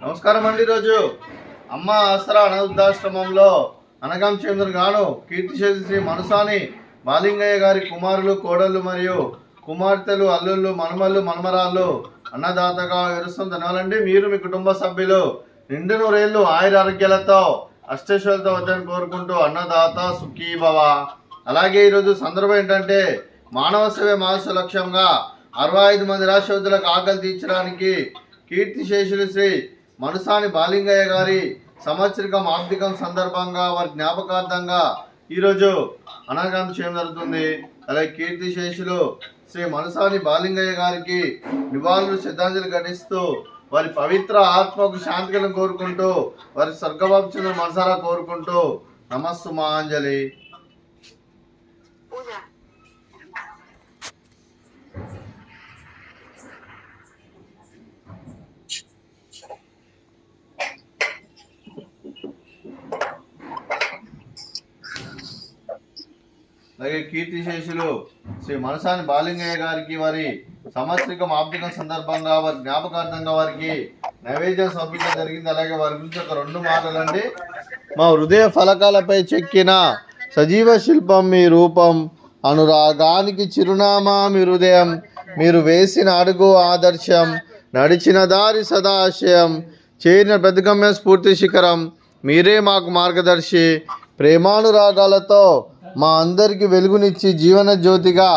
నమస్కారం అండి. ఈరోజు అమ్మ ఆసరా అనాథాశ్రమంలో అనగాం చంద్రుడు గాను కీర్తిశేషి శ్రీ మనసాని బాలింగయ్య గారి కుమారులు, కోడళ్ళు మరియు కుమార్తెలు, అల్లుళ్ళు, మనమళ్ళు, మనమరాళ్ళు అన్నదాతగా విరుస్తుందనాలండి. మీరు మీ కుటుంబ సభ్యులు నిండు నూరేళ్లు ఆయుర ఆరోగ్యాలతో అష్టైశ్వర్యాలతో వద్దని కోరుకుంటూ అన్నదాత సుఖీ భవ. అలాగే ఈరోజు సందర్భం ఏంటంటే మానవ సేవే మానస లక్ష్యంగా 65 మంది రాష్ట్రవతులకు ఆకలి తీర్చడానికి కీర్తిశేషులు శ్రీ మనసాని బాలింగయ్య గారి సంవత్సరికం ఆర్థికం సందర్భంగా వారి జ్ఞాపకార్థంగా ఈరోజు అన్నదానం చేయడం జరుగుతుంది. అలాగే కీర్తిశేషులు శ్రీ మనసాని బాలింగయ్య గారికి నివాళులు శ్రద్ధాంజలి ఘటిస్తూ వారి పవిత్ర ఆత్మకు శాంతిని కోరుకుంటూ వారి స్వర్గవాప్తిని మనసారా కోరుకుంటూ నమస్సుమాంజలి. అలాగే కీర్తిశేషులు శ్రీ మనసాని బాలింగయ్య గారికి వారి సంవత్సరికం ఆర్థిక సందర్భంగా వారి జ్ఞాపకార్థంగా వారికి నైవేద్యం సమర్పించడం జరిగింది. అలాగే వారి గురించి ఒక 2 మాటలండి. మా హృదయ ఫలకాలపై చెక్కిన సజీవ శిల్పం మీ రూపం, అనురాగానికి చిరునామా మీ హృదయం, మీరు వేసిన అడుగు ఆదర్శం, నడిచిన దారి సదాశయం, చేరిన ప్రతిగమ్య స్ఫూర్తి శిఖరం, మీరే మాకు మార్గదర్శి. ప్రేమానురాగాలతో మా అందరికీ వెలుగునిచ్చి జీవన జ్యోతిగా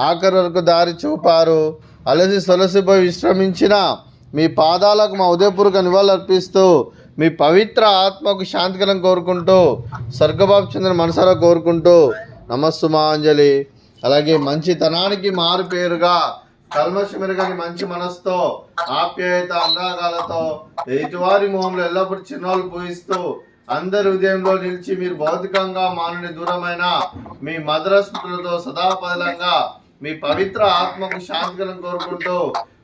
ఆఖరి వరకు దారి చూపారు. అలసి సొలసిపోయి విశ్రమించిన మీ పాదాలకు మా ఉదయపూర్వక నివాళులు అర్పిస్తూ మీ పవిత్ర ఆత్మకు శాంతికరం కోరుకుంటూ స్వర్గబాబు చంద్ర మనసారా కోరుకుంటూ నమస్సుమాంజలి. అలాగే మంచితనానికి మారు పేరుగా కల్మషమెరగని మంచి మనసుతో ఆప్యాయత అనురాగాలతో ఎదుటివారి మొహంలో ఎల్లప్పుడూ చిరునవ్వులు పూయిస్తూ అందరి హృదయంలో నిలిచి మీరు భౌతికంగా మానని దూరమైన మీ మధుర స్మృతులతో సదాపదలంగా మీ పవిత్ర ఆత్మకు శాంతికరం కోరుకుంటూ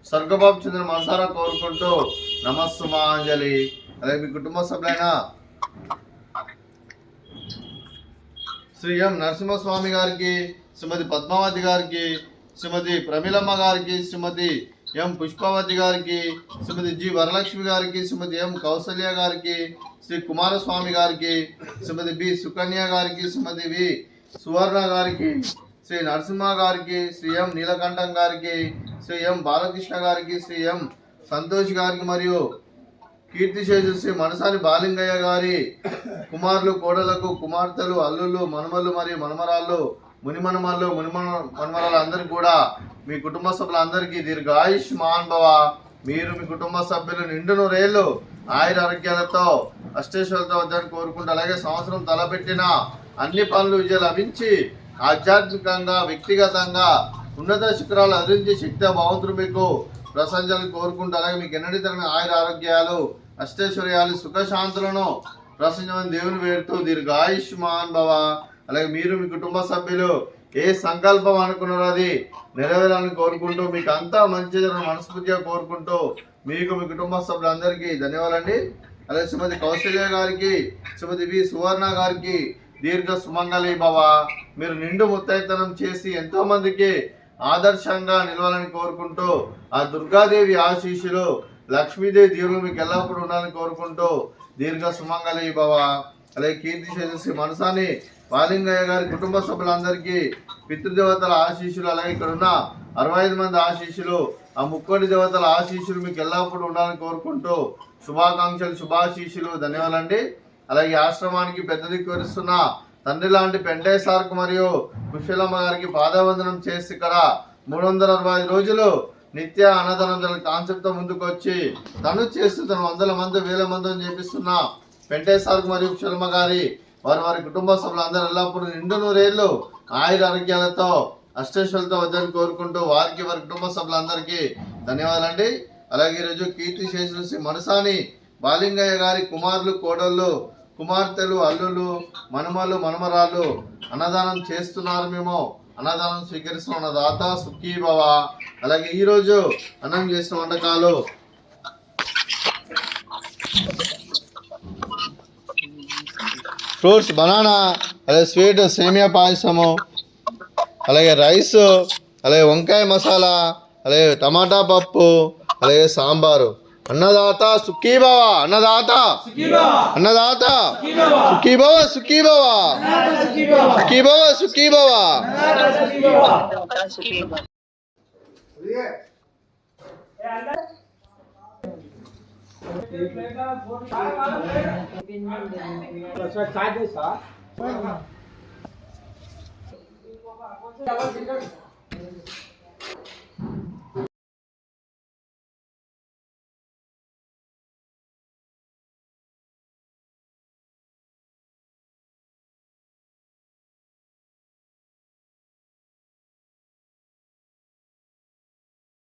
స్వర్గబాబు చంద్ర మనసారా కోరుకుంటూ నమస్సుమాంజలి. అలాగే మీ కుటుంబ సభ్యులైన శ్రీ ఎం నరసింహస్వామి గారికి, శ్రీమతి పద్మావతి గారికి, శ్రీమతి ప్రమిలమ్మ గారికి, శ్రీమతి ఎం పుష్పవతి గారికి, శ్రీమతి జి వరలక్ష్మి గారికి, శ్రీమతి ఎం కౌసల్య గారికి, శ్రీ కుమారస్వామి గారికి, శ్రీమతి బి సుకన్య గారికి, శ్రీమతి వి సువర్ణ గారికి, శ్రీ నరసింహ గారికి, శ్రీ ఎం నీలకంఠం గారికి, శ్రీ ఎం బాలకృష్ణ గారికి, శ్రీ ఎం సంతోష్ గారికి మరియు కీర్తిశేషులు శ్రీ మనసాని బాలింగయ్య గారి కుమారులు, కోడలకు, కుమార్తెలు, అల్లుళ్ళు, మనమళ్ళు మరియు మనమరాళ్ళు, మునిమనమళ్ళు, మనమరాళ్ళు అందరికీ కూడా మీ కుటుంబ సభ్యులందరికీ దీర్ఘాయుష్మాన్ భవ. మీరు మీ కుటుంబ సభ్యులు నిండు నూరేళ్లు ఆయుర ఆరోగ్యాలతో అష్టైశ్వర్యాలతో వద్దని కోరుకుంటూ అలాగే సంవత్సరం తలపెట్టిన అన్ని పనులు విజయం లభించి ఆధ్యాత్మికంగా, వ్యక్తిగతంగా ఉన్నత శిఖరాలు అధించి శక్తి భగవంతుడు మీకు ప్రశంసలు కోరుకుంటూ అలాగే మీకు ఎన్నటి తరగని ఆయుర ఆరోగ్యాలు, అష్టైశ్వర్యాలు, సుఖశాంతులను ప్రసంగమని దేవుని వేడుతూ దీర్ఘాయుష్మాన్ భవ. అలాగే మీరు మీ కుటుంబ సభ్యులు ఏ సంకల్పం అనుకున్నారో అది నెరవేరాలని కోరుకుంటూ మీకు అంతా మంచి మనస్ఫూర్తిగా కోరుకుంటూ మీకు మీ కుటుంబ సభ్యులందరికీ ధన్యవాదాలండి. అలాగే శ్రీమతి కౌశల్య గారికి, శ్రీమతి వి సువర్ణ గారికి దీర్ఘ సుమంగళి భవ. మీరు నిండు ముత్తైతనం చేసి ఎంతో మందికి ఆదర్శంగా నిలవాలని కోరుకుంటూ ఆ దుర్గాదేవి ఆశీస్సులు, లక్ష్మీదేవి దీవులు మీకు ఎల్లప్పుడూ ఉండాలని కోరుకుంటూ దీర్ఘ సుమంగళి భవ. అలాగే కీర్తిశేషులు శ్రీ మనసాని బాలింగయ్య గారి కుటుంబ సభ్యులందరికీ పితృదేవతల ఆశీస్సులు, అలాగే ఇక్కడ ఉన్న 65 మంది ఆశీస్సులు, ఆ 30 దేవతల ఆశీస్సులు మీకు ఎల్లప్పుడూ ఉండాలని కోరుకుంటూ శుభాకాంక్షలు, శుభాశీస్సులు, ధన్యవాదాలండి. అలాగే ఆశ్రమానికి పెద్ద దిక్కు వరుస్తున్న తండ్రి లాంటి పెంటయ్య సార్కు మరియు కుశలమ్మ గారికి పాదవందనం చేసి ఇక్కడ 365 రోజులు నిత్య అన్నదానం కాన్సెప్ట్తో ముందుకు వచ్చి తను చేస్తూ తను 100 మంది 1000 మందిని చేపిస్తున్న పెంటయ్య సార్కు మరియు కుశలమ్మ గారి వారి కుటుంబ సభ్యులందరూ ఎల్లప్పుడూ నిండు నూరేళ్లు ఆయుర ఆరోగ్యాలతో అష్టైశ్వర్యాలతో వద్దని కోరుకుంటూ వారికి వారి కుటుంబ సభ్యులందరికీ ధన్యవాదాలండి. అలాగే ఈరోజు కీర్తిశేషులు శ్రీ మనసాని బాలింగయ్య గారి కుమారులు, కోడళ్ళు, కుమార్తెలు, అల్లుళ్ళు, మనమళ్ళు, మనమరాళ్ళు అన్నదానం చేస్తున్నారు. మేము అన్నదానం స్వీకరిస్తున్న దాత సుఖీ భవ. అలాగే ఈరోజు అన్నం చేసిన వంటకాలు ఫ్రూట్స్, బనానా, అలాగే స్వీట్ సేమియా పాయసము, అలాగే రైస్, అలాగే వంకాయ మసాలా, అలాగే టమాటా పప్పు, అలాగే సాంబారు. అన్నదాత సుఖీభవ, అన్నదాత అన్నదాత సుఖీభవ సుఖీభవ సుఖీభవ సుఖీభవ. चाय